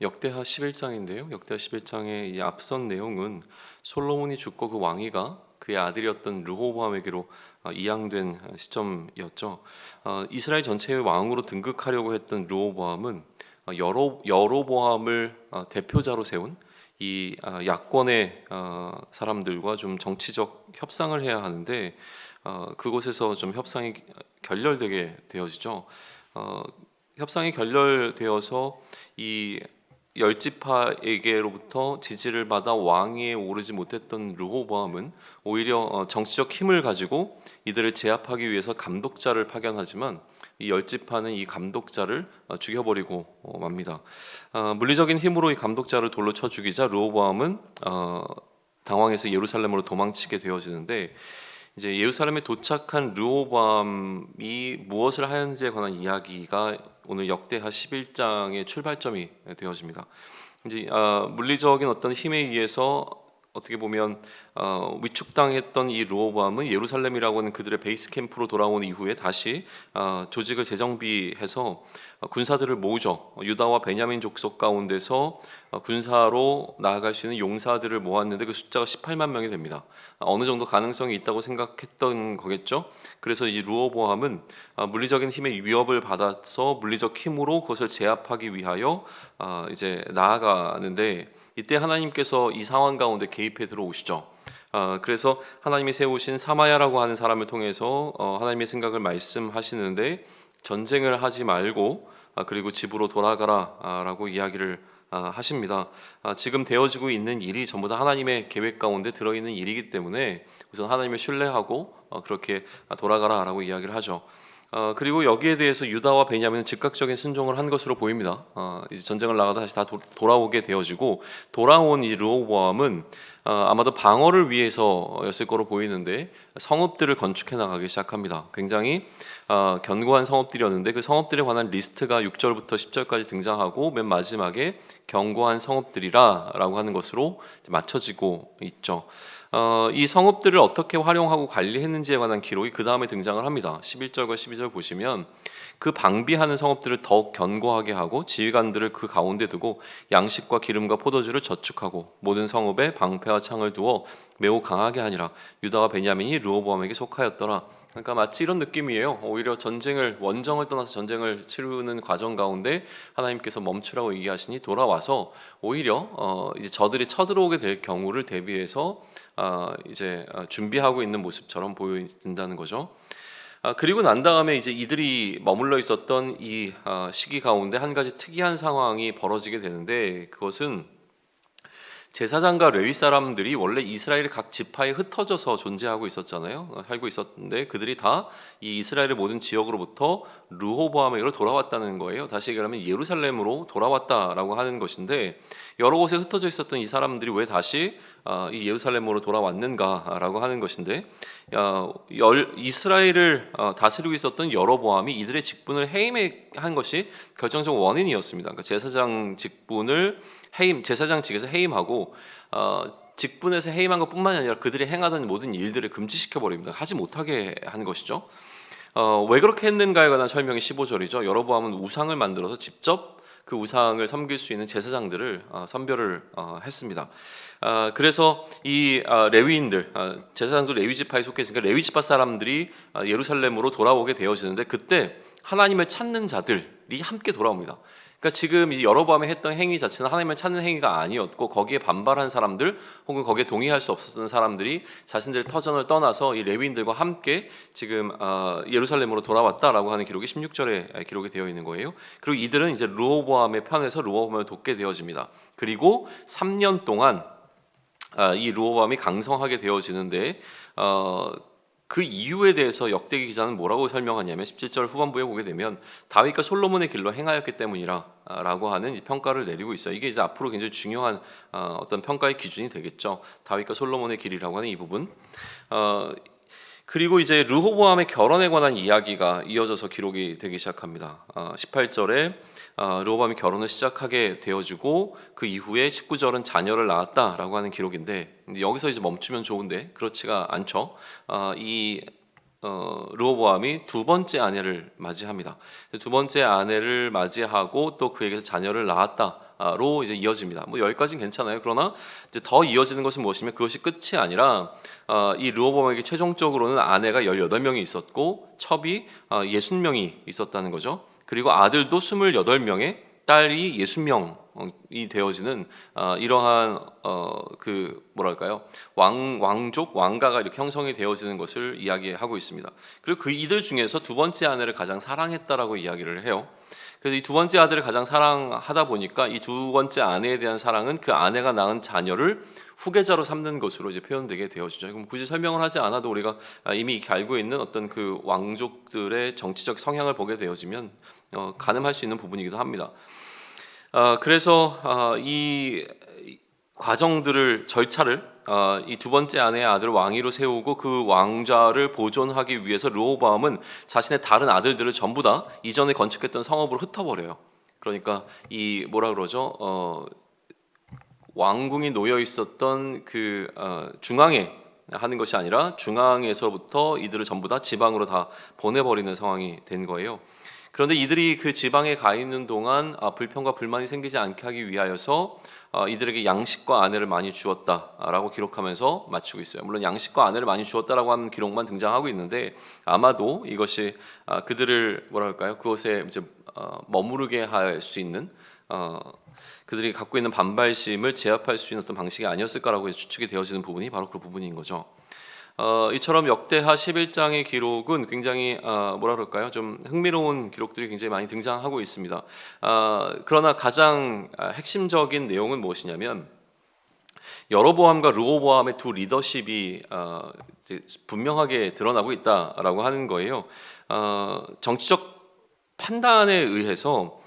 역대하 11장인데요. 역대하 11장의 이 앞선 내용은 솔로몬이 죽고 그 왕위가 그의 아들이었던 르호보암에게로 이양된 시점이었죠. 이스라엘 전체의 왕으로 등극하려고 했던 르호보암은 여로보암을 대표자로 세운 이 야권의 사람들과 좀 정치적 협상을 해야 하는데 그곳에서 좀 협상이 결렬되게 되어지죠. 협상이 결렬되어서 이 열지파에게로부터 지지를 받아 왕위에 오르지 못했던 르호보암은 오히려 정치적 힘을 가지고 이들을 제압하기 위해서 감독자를 파견하지만 이 열지파는 이 감독자를 죽여버리고 맙니다. 물리적인 힘으로 이 감독자를 돌로 쳐 죽이자 르호보암은 당황해서 예루살렘으로 도망치게 되어지는데, 이제 예루살렘에 도착한 르호보암이 무엇을 하였는지에 관한 이야기가 오늘 역대하 11장의 출발점이 되어집니다. 이제 물리적인 어떤 힘에 의해서 어떻게 보면 위축당했던 이 르호보암은 예루살렘이라고 하는 그들의 베이스 캠프로 돌아온 이후에 다시 조직을 재정비해서 군사들을 모으죠. 유다와 베냐민 족속 가운데서 군사로 나아갈 수 있는 용사들을 모았는데 그 숫자가 18만 명이 됩니다. 어느 정도 가능성이 있다고 생각했던 거겠죠. 그래서 이 르호보암은 물리적인 힘의 위협을 받아서 물리적 힘으로 그것을 제압하기 위하여 이제 나아가는데, 이때 하나님께서 이 상황 가운데 개입해 들어오시죠. 그래서 하나님이 세우신 사마야라고 하는 사람을 통해서 하나님의 생각을 말씀하시는데, 전쟁을 하지 말고 그리고 집으로 돌아가라라고 이야기를 하십니다. 지금 되어지고 있는 일이 전부 다 하나님의 계획 가운데 들어있는 일이기 때문에 우선 하나님을 신뢰하고 그렇게 돌아가라라고 이야기를 하죠. 그리고 여기에 대해서 유다와 베냐민은 즉각적인 순종을 한 것으로 보입니다. 이제 전쟁을 나가다 다시 다 돌아오게 되어지고, 돌아온 이 르호보암은 아마도 방어를 위해서였을 거로 보이는데 성읍들을 건축해 나가기 시작합니다. 굉장히 견고한 성읍들이었는데 그 성읍들에 관한 리스트가 6절부터 10절까지 등장하고 맨 마지막에 견고한 성읍들이라라고 하는 것으로 맞춰지고 있죠. 이 성읍들을 어떻게 활용하고 관리했는지에 관한 기록이 그 다음에 등장을 합니다. 11절과 12절 보시면 그 방비하는 성읍들을 더욱 견고하게 하고 지휘관들을 그 가운데 두고 양식과 기름과 포도주를 저축하고 모든 성읍에 방패와 창을 두어 매우 강하게 하니라. 유다와 베냐민이 르호보암에게 속하였더라. 그러니까 마치 이런 느낌이에요. 오히려 원정을 떠나서 전쟁을 치르는 과정 가운데 하나님께서 멈추라고 얘기하시니 돌아와서 오히려 이제 저들이 쳐들어오게 될 경우를 대비해서 이제 준비하고 있는 모습처럼 보인다는 거죠. 그리고 난 다음에 이제 이들이 머물러 있었던 이 시기 가운데 한 가지 특이한 상황이 벌어지게 되는데, 그것은 제사장과 레위 사람들이 원래 이스라엘 각 지파에 흩어져서 존재하고 있었잖아요. 살고 있었는데 그들이 다 이 이스라엘의 모든 지역으로부터 르호보암에게로 돌아왔다는 거예요. 다시 얘기하면 예루살렘으로 돌아왔다라고 하는 것인데, 여러 곳에 흩어져 있었던 이 사람들이 왜 다시 이 예루살렘으로 돌아왔는가라고 하는 것인데, 이스라엘을 다스리고 있었던 여로보암이 이들의 직분을 해임한 것이 결정적 원인이었습니다. 그러니까 제사장 직분을 제사장직에서 해임하고 직분에서 해임한 것뿐만이 아니라 그들이 행하던 모든 일들을 금지시켜 버립니다. 하지 못하게 한 것이죠. 왜 그렇게 했는가에 관한 설명이 15절이죠. 여로보암은 우상을 만들어서 직접 그 우상을 섬길 수 있는 제사장들을 선별을 했습니다. 그래서 이 레위인들, 제사장도 레위 지파에 속해 있으니까 레위 지파 사람들이 예루살렘으로 돌아오게 되어지는데, 그때 하나님을 찾는 자들이 함께 돌아옵니다. 그러니까 지금 이 여로보암이 했던 행위 자체는 하나님을 찾는 행위가 아니었고, 거기에 반발한 사람들 혹은 거기에 동의할 수 없었던 사람들이 자신들의 터전을 떠나서 이 레위인들과 함께 지금 예루살렘으로 돌아왔다라고 하는 기록이 16절에 기록이 되어 있는 거예요. 그리고 이들은 이제 르호보암의 편에서 르호보암을 돕게 되어집니다. 그리고 3년 동안 이 르호보암이 강성하게 되어지는데, 그 이유에 대해서 역대기 기자는 뭐라고 설명하냐면 17절 후반부에 보게 되면 다윗과 솔로몬의 길로 행하였기 때문이라 라고 하는 평가를 내리고 있어요. 이게 이제 앞으로 굉장히 중요한 어떤 평가의 기준이 되겠죠. 다윗과 솔로몬의 길이라고 하는 이 부분. 그리고 이제 르호보암의 결혼에 관한 이야기가 이어져서 기록이 되기 시작합니다. 18절에 르호보암이 결혼을 시작하게 되어지고 그 이후에 19절은 자녀를 낳았다라고 하는 기록인데, 근데 여기서 이제 멈추면 좋은데 그렇지가 않죠. 이 르호보암이 두 번째 아내를 맞이합니다. 두 번째 아내를 맞이하고 또 그에게서 자녀를 낳았다로 이제 이어집니다. 뭐 여기까지는 괜찮아요. 그러나 이제 더 이어지는 것은 무엇이냐면 그것이 끝이 아니라 이 르호보암에게 최종적으로는 아내가 18명이 있었고 첩이 60명이 있었다는 거죠. 그리고 아들도 28명에 딸이 60명이 되어지는 이러한 그 뭐랄까요 왕족 왕가가 이렇게 형성이 되어지는 것을 이야기하고 있습니다. 그리고 그 이들 중에서 두 번째 아내를 가장 사랑했다라고 이야기를 해요. 그래서 이 두 번째 아들을 가장 사랑하다 보니까 이 두 번째 아내에 대한 사랑은 그 아내가 낳은 자녀를 후계자로 삼는 것으로 이제 표현되게 되어지죠. 그럼 굳이 설명을 하지 않아도 우리가 이미 이렇게 알고 있는 어떤 그 왕족들의 정치적 성향을 보게 되어지면 가늠할 수 있는 부분이기도 합니다. 그래서 이 과정들을 절차를 이 두 번째 아내의 아들을 왕위로 세우고 그 왕좌를 보존하기 위해서 르호보암은 자신의 다른 아들들을 전부 다 이전에 건축했던 성읍으로 흩어버려요. 그러니까 이 뭐라 그러죠? 왕궁이 놓여 있었던 그 중앙에 하는 것이 아니라 중앙에서부터 이들을 전부 다 지방으로 다 보내버리는 상황이 된 거예요. 그런데 이들이 그 지방에 가 있는 동안 불평과 불만이 생기지 않게 하기 위하여서 이들에게 양식과 아내를 많이 주었다라고 기록하면서 마치고 있어요. 물론 양식과 아내를 많이 주었다라고 하는 기록만 등장하고 있는데 아마도 이것이 그들을 뭐랄까요? 그것에 이제 머무르게 할 수 있는 그들이 갖고 있는 반발심을 제압할 수 있는 어떤 방식이 아니었을까라고 추측이 되어지는 부분이 바로 그 부분인 거죠. 이처럼 역대하 11장의 기록은 굉장히 뭐라 그럴까요? 좀 흥미로운 기록들이 굉장히 많이 등장하고 있습니다. 그러나 가장 핵심적인 내용은 무엇이냐면 여로보암과 르호보암의 두 리더십이 분명하게 드러나고 있다라고 하는 거예요. 정치적 판단에 의해서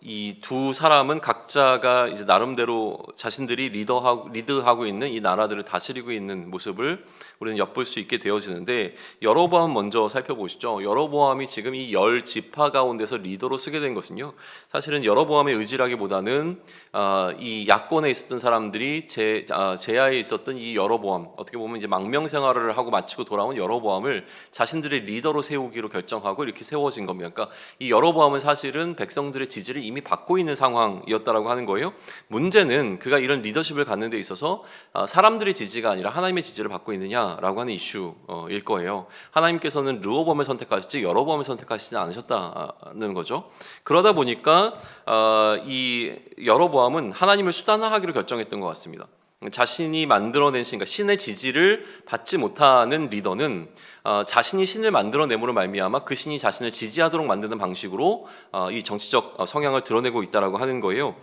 이 두 사람은 각자가 이제 나름대로 자신들이 리드하고 있는 이 나라들을 다스리고 있는 모습을 우리는 엿볼 수 있게 되어지는데 여로보암 먼저 살펴보시죠. 여로보암이 지금 이 10지파 가운데서 리더로 쓰게 된 것은요. 사실은 여로보암의 의지라기보다는 이 야권에 있었던 사람들이 제야에 있었던 이 여로보암, 어떻게 보면 이제 망명 생활을 하고 마치고 돌아온 여로보암을 자신들의 리더로 세우기로 결정하고 이렇게 세워진 겁니다. 그러니까 이 여로보암은 사실은 백성들의 지지를 이미 받고 있는 상황이었다라고 하는 거예요. 문제는 그가 이런 리더십을 갖는 데 있어서 사람들의 지지가 아니라 하나님의 지지를 받고 있느냐라고 하는 이슈일 거예요. 하나님께서는 르호보암을 선택하셨지 여로보암을 선택하시지 않으셨다는 거죠. 그러다 보니까 이 여로보암은 하나님을 수단화하기로 결정했던 것 같습니다. 자신이 만들어낸 신, 그러니까 신의 지지를 받지 못하는 리더는 자신이 신을 만들어냄으로 말미암아 그 신이 자신을 지지하도록 만드는 방식으로 이 정치적 성향을 드러내고 있다라고 하는 거예요.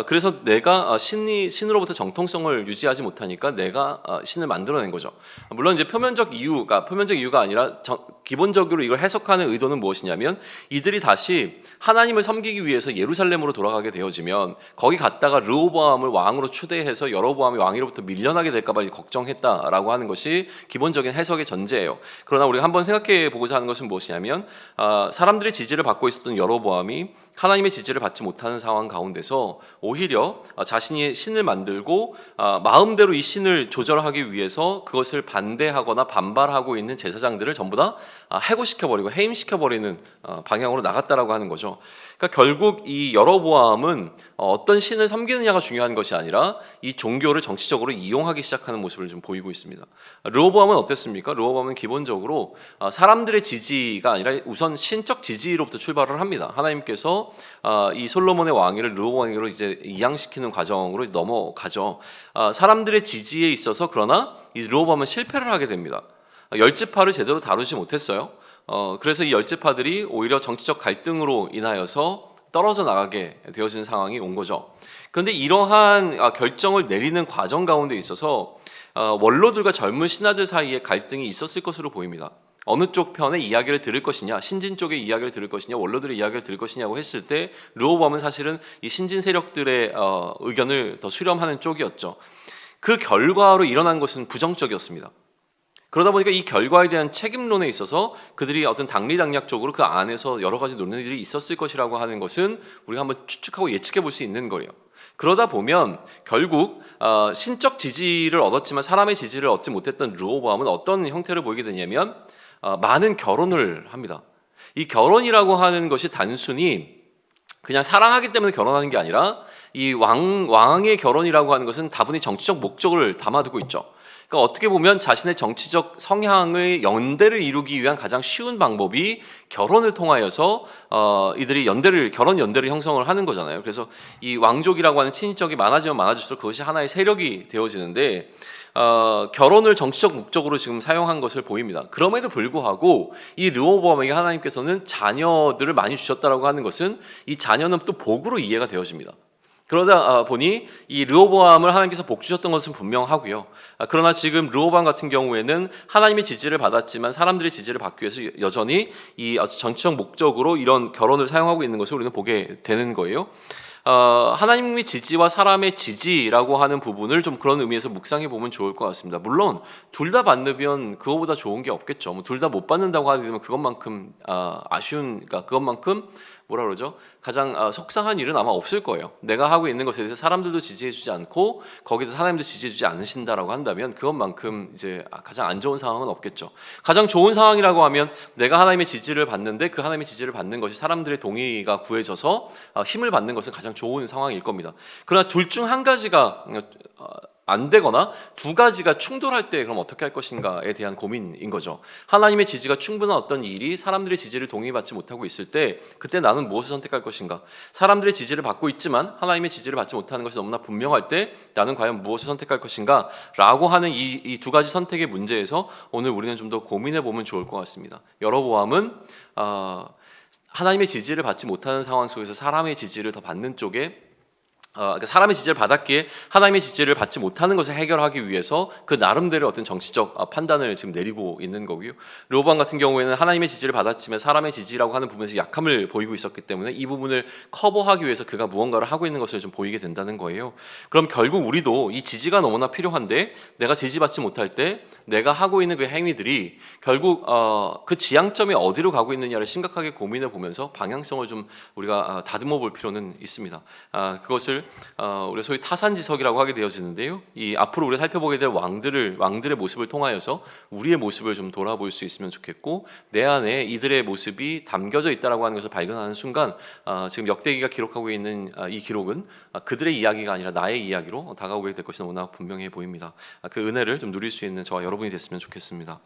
그래서 내가 신으로부터 정통성을 유지하지 못하니까 내가 신을 만들어낸 거죠. 물론 이제 표면적 이유가 아니라 기본적으로 이걸 해석하는 의도는 무엇이냐면 이들이 다시 하나님을 섬기기 위해서 예루살렘으로 돌아가게 되어지면 거기 갔다가 르호보암을 왕으로 추대해서 여로보암이 왕위로부터 밀려나게 될까봐 걱정했다라고 하는 것이 기본적인 해석의 전제예요. 그러나 우리가 한번 생각해 보고자 하는 것은 무엇이냐면 사람들의 지지를 받고 있었던 여로보암이 하나님의 지지를 받지 못하는 상황 가운데서 오히려 자신이 신을 만들고 마음대로 이 신을 조절하기 위해서 그것을 반대하거나 반발하고 있는 제사장들을 전부 다 해고시켜버리고 해임시켜버리는 방향으로 나갔다라고 하는 거죠. 그러니까 결국 이 여로보암은 어떤 신을 섬기느냐가 중요한 것이 아니라 이 종교를 정치적으로 이용하기 시작하는 모습을 좀 보이고 있습니다. 르호보암은 어땠습니까? 르호보암은 기본적으로 사람들의 지지가 아니라 우선 신적 지지로부터 출발을 합니다. 하나님께서 이 솔로몬의 왕위를 르호보암으로 이제 이양시키는 과정으로 넘어가죠. 사람들의 지지에 있어서 그러나 이 르호보암은 실패를 하게 됩니다. 열지파를 제대로 다루지 못했어요. 그래서 이 열지파들이 오히려 정치적 갈등으로 인하여서 떨어져 나가게 되어지는 상황이 온 거죠. 그런데 이러한 결정을 내리는 과정 가운데 있어서 원로들과 젊은 신하들 사이에 갈등이 있었을 것으로 보입니다. 어느 쪽 편의 이야기를 들을 것이냐, 신진 쪽의 이야기를 들을 것이냐, 원로들의 이야기를 들을 것이냐고 했을 때 르호보암은 사실은 이 신진 세력들의 의견을 더 수렴하는 쪽이었죠. 그 결과로 일어난 것은 부정적이었습니다. 그러다 보니까 이 결과에 대한 책임론에 있어서 그들이 어떤 당리당략적으로 그 안에서 여러 가지 논의들이 있었을 것이라고 하는 것은 우리가 한번 추측하고 예측해 볼 수 있는 거예요. 그러다 보면 결국 신적 지지를 얻었지만 사람의 지지를 얻지 못했던 르호보암은 어떤 형태를 보이게 되냐면 많은 결혼을 합니다. 이 결혼이라고 하는 것이 단순히 그냥 사랑하기 때문에 결혼하는 게 아니라 이 왕의 결혼이라고 하는 것은 다분히 정치적 목적을 담아두고 있죠. 그러니까 어떻게 보면 자신의 정치적 성향의 연대를 이루기 위한 가장 쉬운 방법이 결혼을 통하여서 이들이 결혼 연대를 형성을 하는 거잖아요. 그래서 이 왕족이라고 하는 친인척이 많아지면 많아질수록 그것이 하나의 세력이 되어지는데 결혼을 정치적 목적으로 지금 사용한 것을 보입니다. 그럼에도 불구하고 이 르호보암에게 하나님께서는 자녀들을 많이 주셨다라고 하는 것은 이 자녀는 또 복으로 이해가 되어집니다. 그러다 보니 이 르호보암을 하나님께서 복 주셨던 것은 분명하고요. 그러나 지금 르호보암 같은 경우에는 하나님의 지지를 받았지만 사람들의 지지를 받기 위해서 여전히 이 정치적 목적으로 이런 결혼을 사용하고 있는 것을 우리는 보게 되는 거예요. 하나님의 지지와 사람의 지지라고 하는 부분을 좀 그런 의미에서 묵상해 보면 좋을 것 같습니다. 물론 둘 다 받으면 그거보다 좋은 게 없겠죠. 둘 다 못 받는다고 하게 되면 그것만큼 그러니까 그것만큼 뭐라 그러죠? 가장 속상한 일은 아마 없을 거예요. 내가 하고 있는 것에 대해서 사람들도 지지해주지 않고 거기서 하나님도 지지해주지 않으신다라고 한다면 그것만큼 이제 가장 안 좋은 상황은 없겠죠. 가장 좋은 상황이라고 하면 내가 하나님의 지지를 받는데 그 하나님의 지지를 받는 것이 사람들의 동의가 구해져서 힘을 받는 것은 가장 좋은 상황일 겁니다. 그러나 둘 중 한 가지가 안 되거나 두 가지가 충돌할 때 그럼 어떻게 할 것인가에 대한 고민인 거죠. 하나님의 지지가 충분한 어떤 일이 사람들의 지지를 동의받지 못하고 있을 때 그때 나는 무엇을 선택할 것인가. 사람들의 지지를 받고 있지만 하나님의 지지를 받지 못하는 것이 너무나 분명할 때 나는 과연 무엇을 선택할 것인가 라고 하는 이 두 가지 선택의 문제에서 오늘 우리는 좀 더 고민해 보면 좋을 것 같습니다. 여로보암은 하나님의 지지를 받지 못하는 상황 속에서 사람의 지지를 더 받는 쪽에 그러니까 사람의 지지를 받았기에 하나님의 지지를 받지 못하는 것을 해결하기 위해서 그 나름대로 어떤 정치적 판단을 지금 내리고 있는 거고요. 르호보암 같은 경우에는 하나님의 지지를 받았지만 사람의 지지라고 하는 부분에서 약함을 보이고 있었기 때문에 이 부분을 커버하기 위해서 그가 무언가를 하고 있는 것을 좀 보이게 된다는 거예요. 그럼 결국 우리도 이 지지가 너무나 필요한데 내가 지지받지 못할 때 내가 하고 있는 그 행위들이 결국 그 지향점이 어디로 가고 있느냐를 심각하게 고민해 보면서 방향성을 좀 우리가 다듬어 볼 필요는 있습니다. 그것을 우리가 소위 타산지석이라고 하게 되어지는데요. 이 앞으로 우리가 살펴보게 될 왕들의 모습을 통하여서 우리의 모습을 좀 돌아볼 수 있으면 좋겠고 내 안에 이들의 모습이 담겨져 있다라고 하는 것을 발견하는 순간 지금 역대기가 기록하고 있는 이 기록은 그들의 이야기가 아니라 나의 이야기로 다가오게 될 것이 너무나 분명해 보입니다. 그 은혜를 좀 누릴 수 있는 저와 여러분이 됐으면 좋겠습니다.